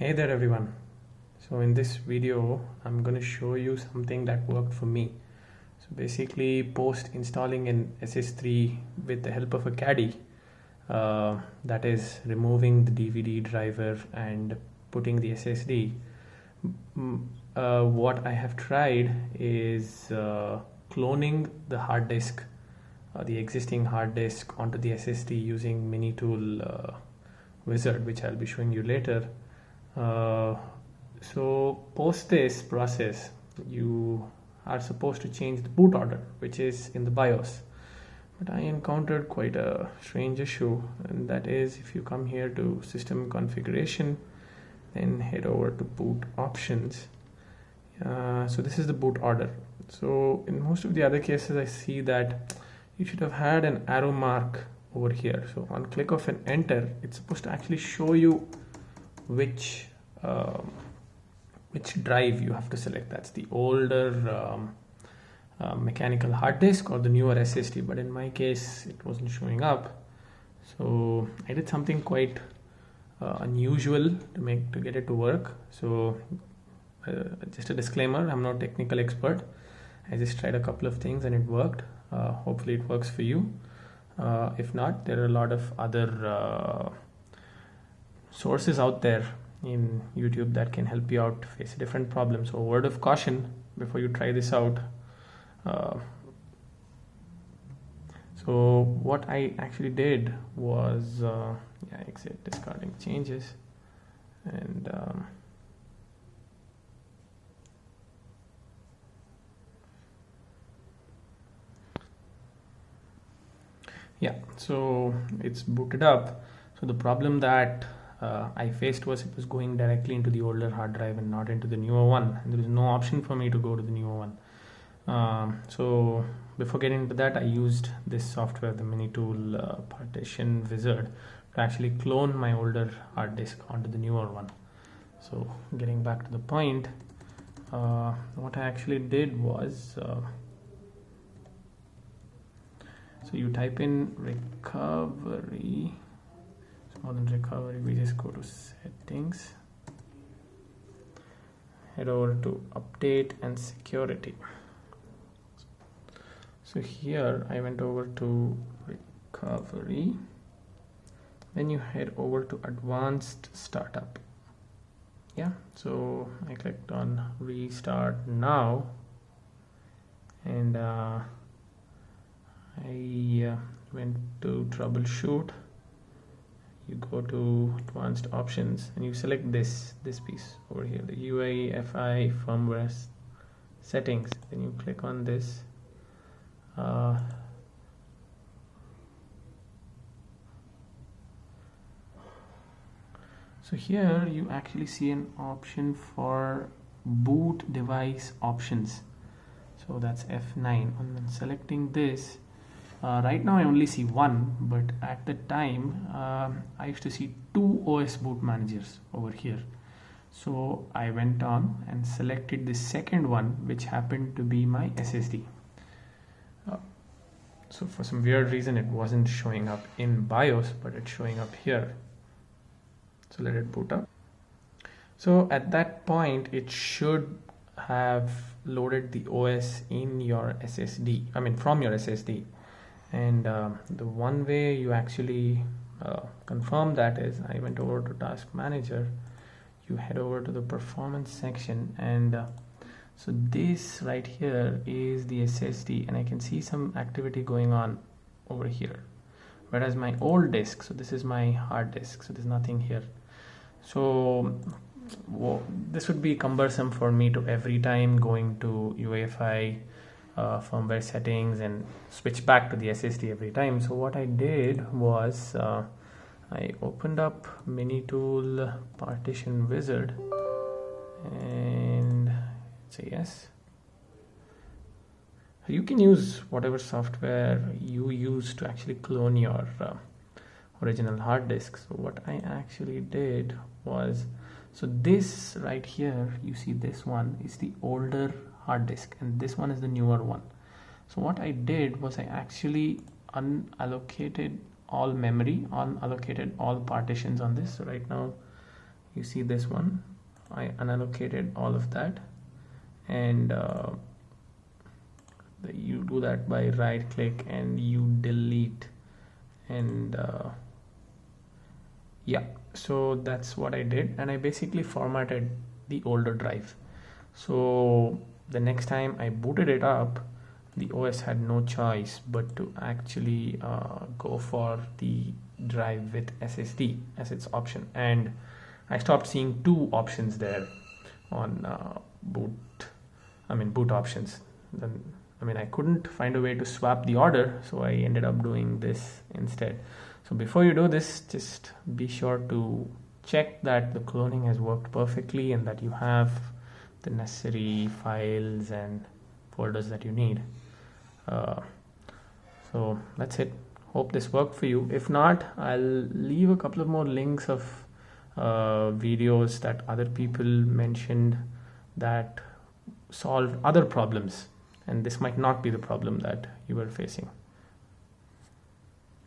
Hey there everyone. So in this video I'm going to show you something that worked for me. So basically, post installing an SS3 with the help of a caddy, that is removing the DVD driver and putting the SSD, what I have tried is cloning the hard disk, the existing hard disk onto the SSD using Minitool wizard, which I'll be showing you later. So post this process, you are supposed to change the boot order, which is in the BIOS. But I encountered quite a strange issue, and that is if you come here to system configuration, then head over to boot options. So this is the boot order. So in most of the other cases, I see that you should have had an arrow mark over here. So on click of an enter, it's supposed to actually show you which drive you have to select. That's the older mechanical hard disk or the newer SSD, but in my case it wasn't showing up. So I did something quite unusual to get it to work. So just a disclaimer, I'm not a technical expert. I just tried a couple of things and it worked. Hopefully it works for you. If not, there are a lot of other sources out there in YouTube that can help you out face a different problem. So word of caution before you try this out. So what I actually did was exit, discarding changes, and so it's booted up. So the problem that I faced was it was going directly into the older hard drive and not into the newer one, and there was no option for me to go to the newer one. So before getting into that, I used this software, the Minitool partition wizard, to actually clone my older hard disk onto the newer one. So getting back to the point, what I actually did was, so you type in recovery. More than recovery, we just go to settings, head over to update and security. So here I went over to recovery, then you head over to advanced startup. So I clicked on restart now, and I went to troubleshoot. You go to advanced options and you select this piece over here, the UEFI firmware settings. Then you click on this. So here you actually see an option for boot device options. So that's F9. And then selecting this, right now I only see one, but at the time I used to see two OS boot managers over here. So I went on and selected the second one, which happened to be my SSD. So for some weird reason it wasn't showing up in BIOS, but it's showing up here. So let it boot up. So at that point it should have loaded the OS in your SSD, from your SSD. And the one way you actually confirm that is, I went over to task manager, you head over to the performance section, and so this right here is the SSD, and I can see some activity going on over here, whereas my old disk, so this is my hard disk, so there's nothing here. So this would be cumbersome for me to every time going to UEFI firmware settings and switch back to the SSD every time. So what I did was I opened up Minitool partition wizard and say yes. You can use whatever software you use to actually clone your original hard disk. So what I actually did was, so this right here, you see this one is the older hard disk and this one is the newer one. So what I did was I actually unallocated all memory, unallocated all partitions on this. So right now you see this one, I unallocated all of that, and you do that by right click and you delete, and yeah, so that's what I did, and I basically formatted the older drive. So the next time I booted it up, the OS had no choice but to actually go for the drive with SSD as its option, and I stopped seeing two options there on boot options. Then I couldn't find a way to swap the order, so I ended up doing this instead. So before you do this, just be sure to check that the cloning has worked perfectly and that you have the necessary files and folders that you need. So that's it. Hope this worked for you. If not, I'll leave a couple of more links of videos that other people mentioned that solve other problems, and this might not be the problem that you were facing.